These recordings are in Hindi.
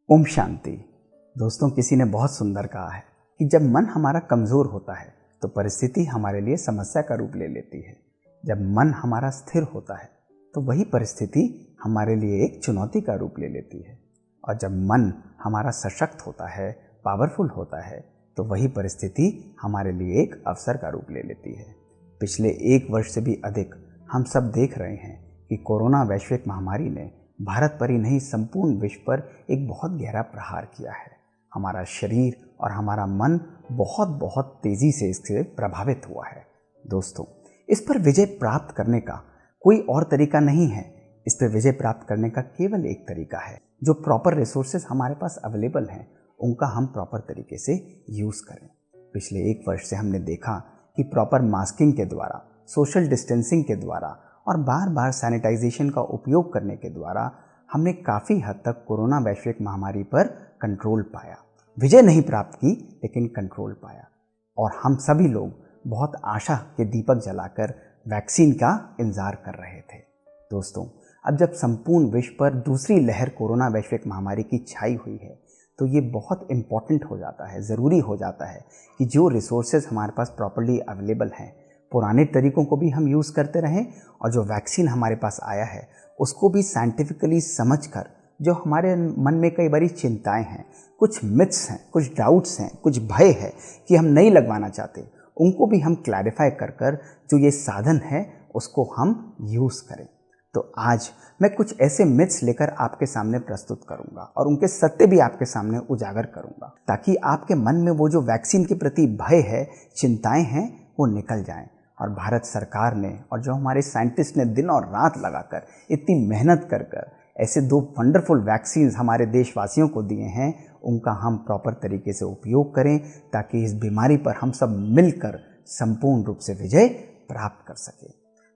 ओम शांति। दोस्तों, किसी ने बहुत सुंदर कहा है कि जब मन हमारा कमज़ोर होता है तो परिस्थिति हमारे लिए समस्या का रूप ले लेती है। जब मन हमारा स्थिर होता है तो वही परिस्थिति हमारे लिए एक चुनौती का रूप ले लेती है। और जब मन हमारा सशक्त होता है, पावरफुल होता है, तो वही परिस्थिति हमारे लिए एक अवसर का रूप ले लेती है। पिछले 1 वर्ष से भी अधिक हम सब देख रहे हैं कि कोरोना वैश्विक महामारी ने भारत पर ही नहीं, संपूर्ण विश्व पर एक बहुत गहरा प्रहार किया है। हमारा शरीर और हमारा मन बहुत तेज़ी से इससे प्रभावित हुआ है। दोस्तों, इस पर विजय प्राप्त करने का कोई और तरीका नहीं है। इस पर विजय प्राप्त करने का केवल एक तरीका है, जो प्रॉपर रिसोर्सेज हमारे पास अवेलेबल हैं उनका हम प्रॉपर तरीके से यूज़ करें। पिछले 1 वर्ष से हमने देखा कि प्रॉपर मास्किंग के द्वारा, सोशल डिस्टेंसिंग के द्वारा और बार बार सैनिटाइजेशन का उपयोग करने के द्वारा हमने काफ़ी हद तक कोरोना वैश्विक महामारी पर कंट्रोल पाया। विजय नहीं प्राप्त की, लेकिन कंट्रोल पाया। और हम सभी लोग बहुत आशा के दीपक जलाकर वैक्सीन का इंतज़ार कर रहे थे। दोस्तों, अब जब संपूर्ण विश्व पर दूसरी लहर कोरोना वैश्विक महामारी की छाई हुई है, तो ये बहुत इम्पॉर्टेंट हो जाता है, ज़रूरी हो जाता है कि जो रिसोर्सेज हमारे पास प्रॉपर्ली अवेलेबल हैं, पुराने तरीकों को भी हम यूज़ करते रहें, और जो वैक्सीन हमारे पास आया है उसको भी साइंटिफिकली समझकर, जो हमारे मन में कई बारी चिंताएं हैं, कुछ मिथ्स हैं, कुछ डाउट्स हैं, कुछ भय है कि हम नहीं लगवाना चाहते, उनको भी हम क्लैरिफाई कर कर जो ये साधन है उसको हम यूज़ करें। तो आज मैं कुछ ऐसे मिथ्स लेकर आपके सामने प्रस्तुत करूंगा और उनके सत्य भी आपके सामने उजागर करूंगा, ताकि आपके मन में वो जो वैक्सीन के प्रति भय है, चिंताएं हैं, वो निकल जाएं। और भारत सरकार ने और जो हमारे साइंटिस्ट ने दिन और रात लगाकर इतनी मेहनत कर कर ऐसे 2 वंडरफुल वैक्सीन्स हमारे देशवासियों को दिए हैं, उनका हम प्रॉपर तरीके से उपयोग करें, ताकि इस बीमारी पर हम सब मिलकर संपूर्ण रूप से विजय प्राप्त कर सकें।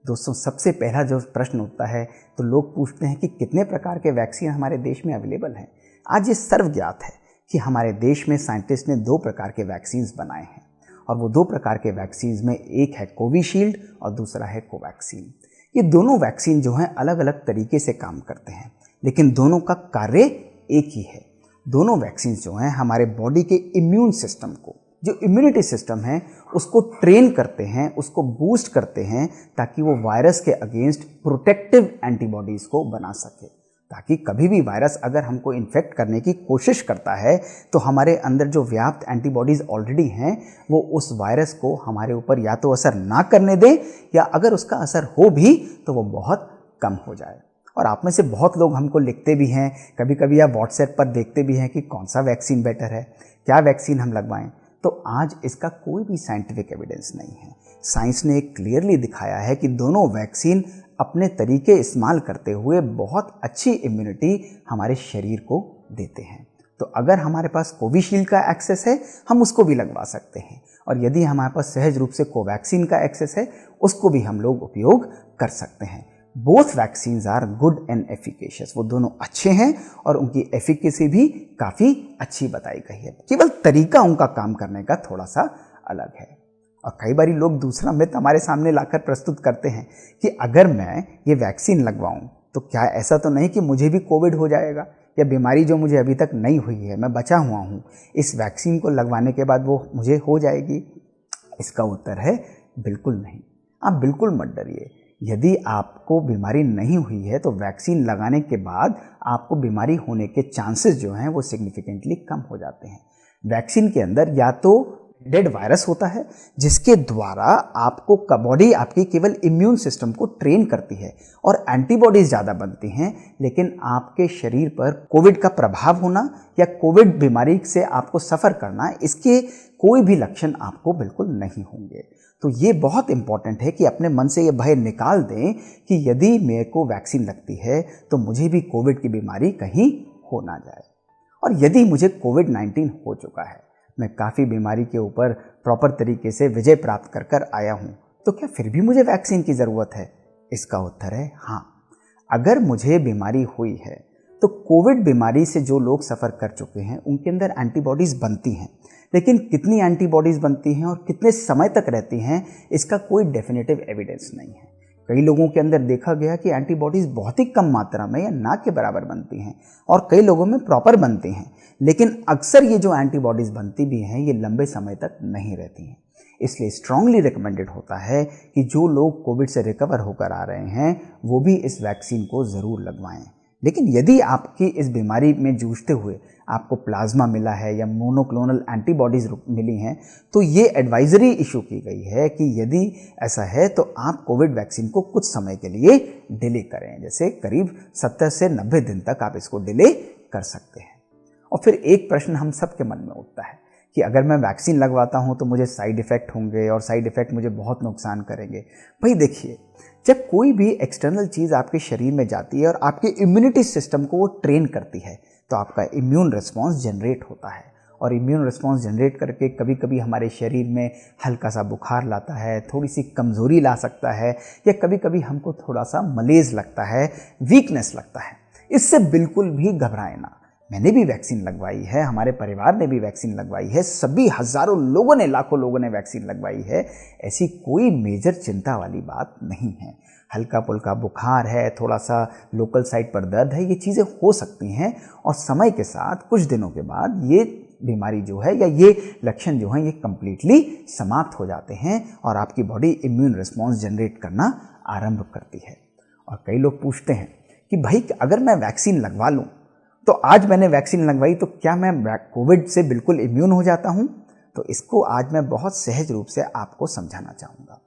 दोस्तों, सबसे पहला जो प्रश्न उठता है तो लोग पूछते हैं कि कितने प्रकार के वैक्सीन हमारे देश में अवेलेबल हैं। आज ये सर्वज्ञात है कि हमारे देश में साइंटिस्ट ने 2 प्रकार के वैक्सीन्स बनाए हैं, और वो 2 प्रकार के वैक्सीन्स में एक है कोविशील्ड और दूसरा है कोवैक्सीन। ये दोनों वैक्सीन जो हैं अलग अलग तरीके से काम करते हैं, लेकिन दोनों का कार्य एक ही है। दोनों वैक्सीन्स जो हैं हमारे बॉडी के इम्यून सिस्टम को, जो इम्यूनिटी सिस्टम है, उसको ट्रेन करते हैं, उसको बूस्ट करते हैं, ताकि वो वायरस के अगेंस्ट प्रोटेक्टिव एंटीबॉडीज़ को बना सके, ताकि कभी भी वायरस अगर हमको इन्फेक्ट करने की कोशिश करता है तो हमारे अंदर जो व्याप्त एंटीबॉडीज़ ऑलरेडी हैं वो उस वायरस को हमारे ऊपर या तो असर ना करने दें, या अगर उसका असर हो भी तो वो बहुत कम हो जाए। और आप में से बहुत लोग हमको लिखते भी हैं, कभी कभी या व्हाट्सएप पर देखते भी हैं कि कौन सा वैक्सीन बेटर है, क्या वैक्सीन हम लगवाएं। तो आज इसका कोई भी साइंटिफिक एविडेंस नहीं है। साइंस ने क्लियरली दिखाया है कि दोनों वैक्सीन अपने तरीके इस्तेमाल करते हुए बहुत अच्छी इम्यूनिटी हमारे शरीर को देते हैं। तो अगर हमारे पास कोविशील्ड का एक्सेस है, हम उसको भी लगवा सकते हैं, और यदि हमारे पास सहज रूप से कोवैक्सीन का एक्सेस है, उसको भी हम लोग उपयोग कर सकते हैं। Both vaccines are good and efficacious. वो दोनों अच्छे हैं और उनकी एफिकेसी भी काफ़ी अच्छी बताई गई है, केवल तरीका उनका काम करने का थोड़ा सा अलग है। और कई बार लोग दूसरा मिथ हमारे सामने लाकर प्रस्तुत करते हैं कि अगर मैं ये वैक्सीन लगवाऊं तो क्या ऐसा तो नहीं कि मुझे भी कोविड हो जाएगा, या बीमारी जो मुझे अभी तक नहीं हुई है, मैं बचा हुआ हूँ, इस वैक्सीन को लगवाने के बाद वो मुझे हो जाएगी। इसका उत्तर है बिल्कुल नहीं। आप बिल्कुल मत डरिए। यदि आपको बीमारी नहीं हुई है तो वैक्सीन लगाने के बाद आपको बीमारी होने के चांसेस जो हैं वो सिग्निफिकेंटली कम हो जाते हैं। वैक्सीन के अंदर या तो डेड वायरस होता है, जिसके द्वारा आपको बॉडी आपकी केवल इम्यून सिस्टम को ट्रेन करती है और एंटीबॉडीज ज़्यादा बनती हैं, लेकिन आपके शरीर पर कोविड का प्रभाव होना या कोविड बीमारी से आपको सफ़र करना, इसके कोई भी लक्षण आपको बिल्कुल नहीं होंगे। तो ये बहुत इंपॉर्टेंट है कि अपने मन से ये भय निकाल दें कि यदि मेरे को वैक्सीन लगती है तो मुझे भी कोविड की बीमारी कहीं हो ना जाए। और यदि मुझे कोविड-19 हो चुका है, मैं काफ़ी बीमारी के ऊपर प्रॉपर तरीके से विजय प्राप्त कर कर आया हूँ, तो क्या फिर भी मुझे वैक्सीन की ज़रूरत है? इसका उत्तर है हाँ। अगर मुझे बीमारी हुई है तो कोविड बीमारी से जो लोग सफ़र कर चुके हैं उनके अंदर एंटीबॉडीज़ बनती हैं, लेकिन कितनी एंटीबॉडीज़ बनती हैं और कितने समय तक रहती हैं, इसका कोई डेफिनेटिव एविडेंस नहीं है। कई लोगों के अंदर देखा गया कि एंटीबॉडीज़ बहुत ही कम मात्रा में या ना के बराबर बनती हैं और कई लोगों में प्रॉपर बनती हैं, लेकिन अक्सर ये जो एंटीबॉडीज़ बनती भी हैं ये लंबे समय तक नहीं रहती हैं। इसलिए स्ट्रांगली रिकमेंडेड होता है कि जो लोग कोविड से रिकवर होकर आ रहे हैं वो भी इस वैक्सीन को ज़रूर लगवाएं। लेकिन यदि आपकी इस बीमारी में जूझते हुए आपको प्लाज्मा मिला है या मोनोक्लोनल एंटीबॉडीज़ मिली हैं तो ये एडवाइजरी इशू की गई है कि यदि ऐसा है तो आप कोविड वैक्सीन को कुछ समय के लिए डिले करें, जैसे करीब 70 से 90 दिन तक आप इसको डिले कर सकते हैं। और फिर एक प्रश्न हम सबके मन में उठता है कि अगर मैं वैक्सीन लगवाता हूं तो मुझे साइड इफ़ेक्ट होंगे और साइड इफ़ेक्ट मुझे बहुत नुकसान करेंगे। भाई देखिए, जब कोई भी एक्सटर्नल चीज़ आपके शरीर में जाती है और आपके इम्यूनिटी सिस्टम को वो ट्रेन करती है तो आपका इम्यून रिस्पॉन्स जनरेट होता है, और इम्यून रिस्पॉन्स जनरेट करके कभी कभी हमारे शरीर में हल्का सा बुखार लाता है, थोड़ी सी कमज़ोरी ला सकता है, या कभी कभी हमको थोड़ा सा मलेज लगता है, वीकनेस लगता है। इससे बिल्कुल भी घबराएं ना। मैंने भी वैक्सीन लगवाई है, हमारे परिवार ने भी वैक्सीन लगवाई है, सभी हज़ारों लोगों ने, लाखों लोगों ने वैक्सीन लगवाई है। ऐसी कोई मेजर चिंता वाली बात नहीं है। हल्का पुल्का बुखार है, थोड़ा सा लोकल साइट पर दर्द है, ये चीज़ें हो सकती हैं और समय के साथ कुछ दिनों के बाद ये बीमारी जो है या ये लक्षण जो हैं ये कम्प्लीटली समाप्त हो जाते हैं और आपकी बॉडी इम्यून रिस्पॉन्स जनरेट करना आरंभ करती है। और कई लोग पूछते हैं कि भाई अगर मैं वैक्सीन लगवा लूँ तो आज मैंने वैक्सीन लगवाई तो क्या मैं कोविड से बिल्कुल इम्यून हो जाता हूँ? तो इसको आज मैं बहुत सहज रूप से आपको समझाना चाहूँगा।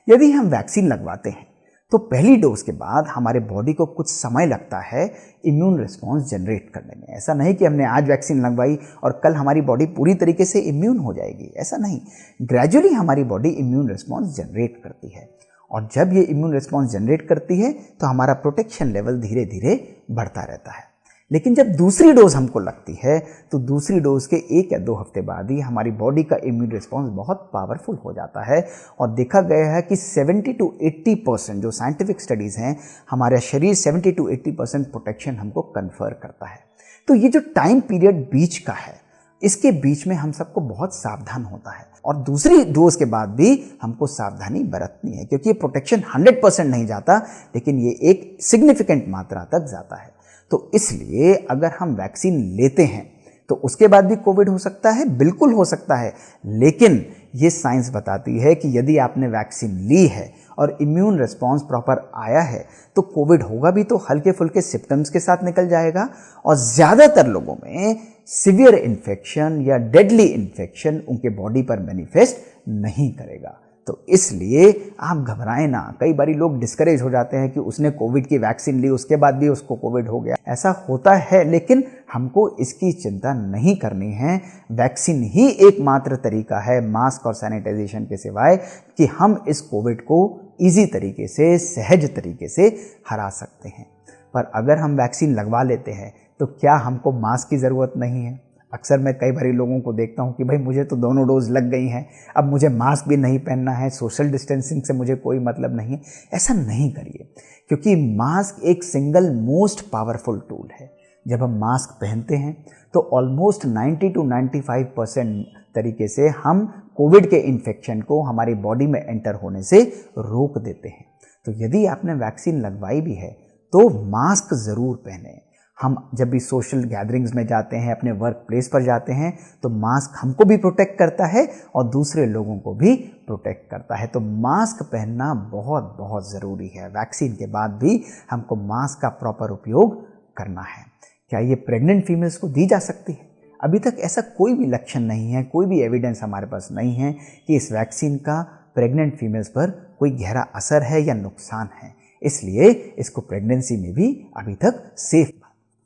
यदि हम वैक्सीन लगवाते हैं तो पहली डोज के बाद हमारे बॉडी को कुछ समय लगता है इम्यून रिस्पॉन्स जनरेट करने में। ऐसा नहीं कि हमने आज वैक्सीन लगवाई और कल हमारी बॉडी पूरी तरीके से इम्यून हो जाएगी, ऐसा नहीं। ग्रेजुअली हमारी बॉडी इम्यून रिस्पॉन्स जनरेट करती है और जब ये इम्यून रिस्पॉन्स जनरेट करती है तो हमारा प्रोटेक्शन लेवल धीरे धीरे बढ़ता रहता है। लेकिन जब दूसरी डोज हमको लगती है तो दूसरी डोज के 1 या 2 हफ्ते बाद ही हमारी बॉडी का इम्यून रिस्पॉन्स बहुत पावरफुल हो जाता है और देखा गया है कि 70 to 80% जो साइंटिफिक स्टडीज़ हैं, हमारा शरीर 70 to 80% प्रोटेक्शन हमको कन्फर करता है। तो ये जो टाइम पीरियड बीच का है, इसके बीच में हम सबको बहुत सावधान होता है और दूसरी डोज के बाद भी हमको सावधानी बरतनी है, क्योंकि ये प्रोटेक्शन 100% नहीं जाता, लेकिन ये एक सिग्निफिकेंट मात्रा तक जाता है। तो इसलिए अगर हम वैक्सीन लेते हैं तो उसके बाद भी कोविड हो सकता है, बिल्कुल हो सकता है, लेकिन ये साइंस बताती है कि यदि आपने वैक्सीन ली है और इम्यून रिस्पॉन्स प्रॉपर आया है तो कोविड होगा भी तो हल्के फुल्के सिम्टम्स के साथ निकल जाएगा और ज़्यादातर लोगों में सीवियर इन्फेक्शन या डेडली इन्फेक्शन उनके बॉडी पर मैनिफेस्ट नहीं करेगा। तो इसलिए आप घबराएं ना। कई बारी लोग डिस्करेज हो जाते हैं कि उसने कोविड की वैक्सीन ली उसके बाद भी उसको कोविड हो गया। ऐसा होता है, लेकिन हमको इसकी चिंता नहीं करनी है। वैक्सीन ही एकमात्र तरीका है मास्क और सैनिटाइजेशन के सिवाय कि हम इस कोविड को ईजी तरीके से, सहज तरीके से हरा सकते हैं। पर अगर हम वैक्सीन लगवा लेते हैं तो क्या हमको मास्क की ज़रूरत नहीं है? अक्सर मैं कई बारी लोगों को देखता हूँ कि भाई मुझे तो दोनों डोज लग गई हैं, अब मुझे मास्क भी नहीं पहनना है, सोशल डिस्टेंसिंग से मुझे कोई मतलब नहीं है। ऐसा नहीं करिए, क्योंकि मास्क एक सिंगल मोस्ट पावरफुल टूल है। जब हम मास्क पहनते हैं तो ऑलमोस्ट 90 to 95% तरीके से हम कोविड के इन्फेक्शन को हमारी बॉडी में एंटर होने से रोक देते हैं। तो यदि आपने वैक्सीन लगवाई भी है तो मास्क ज़रूर पहने। हम जब भी सोशल गैदरिंग्स में जाते हैं, अपने वर्क प्लेस पर जाते हैं, तो मास्क हमको भी प्रोटेक्ट करता है और दूसरे लोगों को भी प्रोटेक्ट करता है। तो मास्क पहनना बहुत बहुत ज़रूरी है। वैक्सीन के बाद भी हमको मास्क का प्रॉपर उपयोग करना है। क्या ये प्रेग्नेंट फीमेल्स को दी जा सकती है? अभी तक ऐसा कोई भी लक्षण नहीं है, कोई भी एविडेंस हमारे पास नहीं है कि इस वैक्सीन का प्रेग्नेंट फीमेल्स पर कोई गहरा असर है या नुकसान है। इसलिए इसको प्रेगनेंसी में भी अभी तक सेफ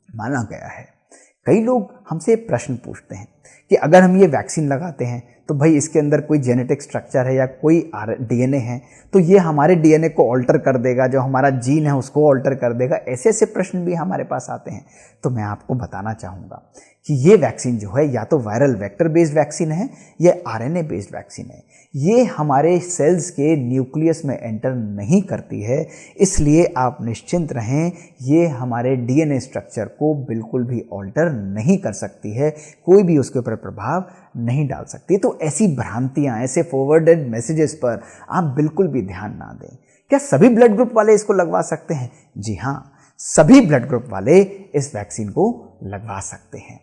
माना गया है। कई लोग हमसे प्रश्न पूछते हैं कि अगर हम ये वैक्सीन लगाते हैं तो भाई इसके अंदर कोई जेनेटिक स्ट्रक्चर है या कोई डीएनए है तो ये हमारे डीएनए को ऑल्टर कर देगा, जो हमारा जीन है उसको ऑल्टर कर देगा। ऐसे ऐसे प्रश्न भी हमारे पास आते हैं। तो मैं आपको बताना चाहूँगा कि ये वैक्सीन जो है या तो वायरल वेक्टर बेस्ड वैक्सीन है या आरएनए बेस्ड वैक्सीन है। ये हमारे सेल्स के न्यूक्लियस में एंटर नहीं करती है, इसलिए आप निश्चिंत रहें, ये हमारे डीएनए स्ट्रक्चर को बिल्कुल भी ऑल्टर नहीं कर सकती है, कोई भी उसके ऊपर प्रभाव नहीं डाल सकती। तो ऐसी भ्रांतियाँ, ऐसे फॉरवर्डेड मैसेजेस पर आप बिल्कुल भी ध्यान ना दें, क्या सभी ब्लड ग्रुप वाले इसको लगवा सकते हैं? जी हाँ, सभी ब्लड ग्रुप वाले इस वैक्सीन को लगवा सकते हैं।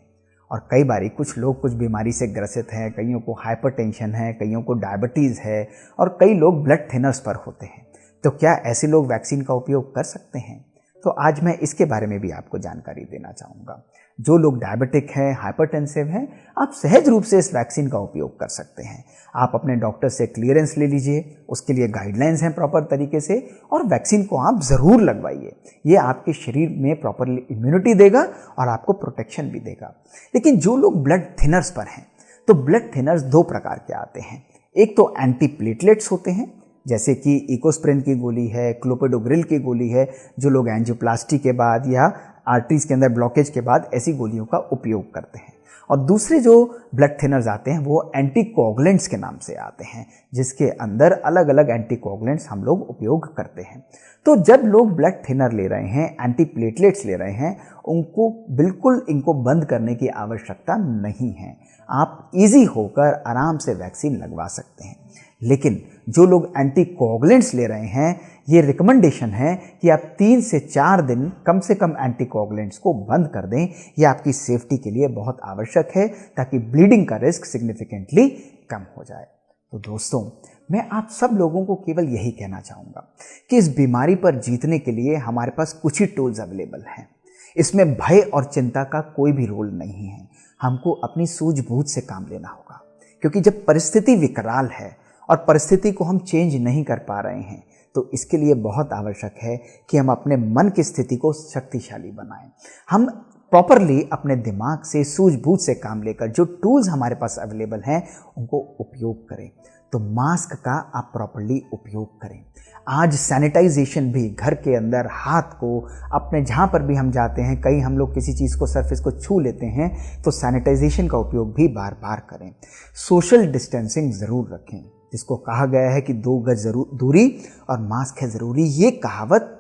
और कई बारी कुछ लोग कुछ बीमारी से ग्रसित हैं, कईयों को हाइपरटेंशन है, कईयों को डायबिटीज़ है और कई लोग ब्लड थिनर्स पर होते हैं। तो क्या ऐसे लोग वैक्सीन का उपयोग कर सकते हैं? तो आज मैं इसके बारे में भी आपको जानकारी देना चाहूँगा। जो लोग डायबिटिक हैं, हाइपरटेंसिव हैं, आप सहज रूप से इस वैक्सीन का उपयोग कर सकते हैं। आप अपने डॉक्टर से क्लियरेंस ले लीजिए, उसके लिए गाइडलाइंस हैं प्रॉपर तरीके से, और वैक्सीन को आप ज़रूर लगवाइए। ये आपके शरीर में प्रॉपरली इम्यूनिटी देगा और आपको प्रोटेक्शन भी देगा। लेकिन जो लोग ब्लड थिनर्स पर हैं, तो ब्लड थिनर्स दो प्रकार के आते हैं। एक तो एंटी प्लेटलेट्स होते हैं, जैसे कि इकोस्प्रिन की गोली है, क्लोपिडोग्रिल की गोली है, जो लोग एंजियोप्लास्टी के बाद या आर्टरीज के अंदर ब्लॉकेज के बाद ऐसी गोलियों का उपयोग करते हैं। और दूसरे जो ब्लड थिनर्स आते हैं वो एंटीकोगुलेंट्स के नाम से आते हैं, जिसके अंदर अलग अलग एंटीकोगुलेंट्स हम लोग उपयोग करते हैं। तो जब लोग ब्लड थिनर ले रहे हैं, एंटी प्लेटलेट्स ले रहे हैं, उनको बिल्कुल इनको बंद करने की आवश्यकता नहीं है। आप इजी होकर आराम से वैक्सीन लगवा सकते हैं। लेकिन जो लोग एंटीकोगुलेंट्स ले रहे हैं, ये रिकमेंडेशन है कि आप 3 से 4 दिन कम से कम एंटीकोगुलेंट्स को बंद कर दें। यह आपकी सेफ्टी के लिए बहुत आवश्यक है, ताकि ब्लीडिंग का रिस्क सिग्निफिकेंटली कम हो जाए। तो दोस्तों, मैं आप सब लोगों को केवल यही कहना चाहूँगा कि इस बीमारी पर जीतने के लिए हमारे पास कुछ ही टूल्स अवेलेबल हैं। इसमें भय और चिंता का कोई भी रोल नहीं है। हमको अपनी सूझबूझ से काम लेना होगा, क्योंकि जब परिस्थिति विकराल है और परिस्थिति को हम चेंज नहीं कर पा रहे हैं, तो इसके लिए बहुत आवश्यक है कि हम अपने मन की स्थिति को शक्तिशाली बनाएं। हम प्रॉपरली अपने दिमाग से सूझबूझ से काम लेकर जो टूल्स हमारे पास अवेलेबल हैं उनको उपयोग करें। तो मास्क का आप प्रॉपरली उपयोग करें। आज सैनिटाइजेशन भी घर के अंदर हाथ को अपने जहाँ पर भी हम जाते हैं, कहीं हम लोग किसी चीज़ को सरफेस को छू लेते हैं, तो सैनिटाइजेशन का उपयोग भी बार बार करें। सोशल डिस्टेंसिंग ज़रूर रखें, जिसको कहा गया है कि 2 गज दूरी और मास्क है ज़रूरी। ये कहावत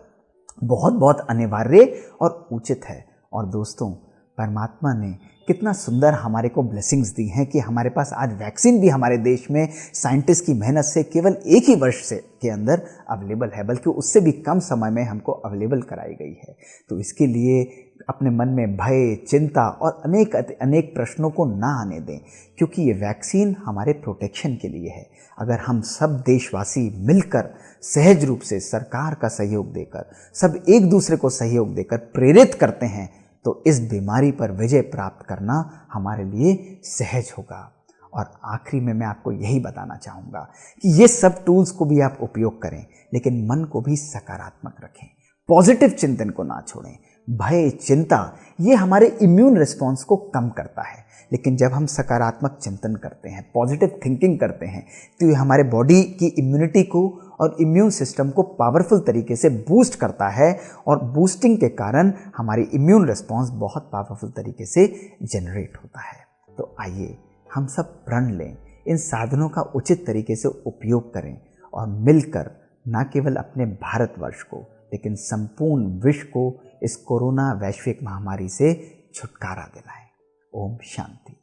बहुत बहुत अनिवार्य और उचित है। और दोस्तों, परमात्मा ने कितना सुंदर हमारे को ब्लेसिंग्स दी हैं कि हमारे पास आज वैक्सीन भी हमारे देश में साइंटिस्ट की मेहनत से केवल 1 ही वर्ष से के अंदर अवेलेबल है, बल्कि उससे भी कम समय में हमको अवेलेबल कराई गई है। तो इसके लिए अपने मन में भय, चिंता और अनेक प्रश्नों को ना आने दें, क्योंकि ये वैक्सीन हमारे प्रोटेक्शन के लिए है। अगर हम सब देशवासी मिलकर सहज रूप से सरकार का सहयोग देकर, सब एक दूसरे को सहयोग देकर प्रेरित करते हैं, तो इस बीमारी पर विजय प्राप्त करना हमारे लिए सहज होगा। और आखिरी में मैं आपको यही बताना चाहूँगा कि ये सब टूल्स को भी आप उपयोग करें, लेकिन मन को भी सकारात्मक रखें, पॉजिटिव चिंतन को ना छोड़ें। भय, चिंता ये हमारे इम्यून रिस्पॉन्स को कम करता है, लेकिन जब हम सकारात्मक चिंतन करते हैं, पॉजिटिव थिंकिंग करते हैं, तो ये हमारे बॉडी की इम्यूनिटी को और इम्यून सिस्टम को पावरफुल तरीके से बूस्ट करता है, और बूस्टिंग के कारण हमारी इम्यून रिस्पॉन्स बहुत पावरफुल तरीके से जनरेट होता है। तो आइए हम सब प्रण लें, इन साधनों का उचित तरीके से उपयोग करें और मिलकर न केवल अपने भारतवर्ष को, लेकिन संपूर्ण विश्व को इस कोरोना वैश्विक महामारी से छुटकारा दिलाएं। ओम शांति।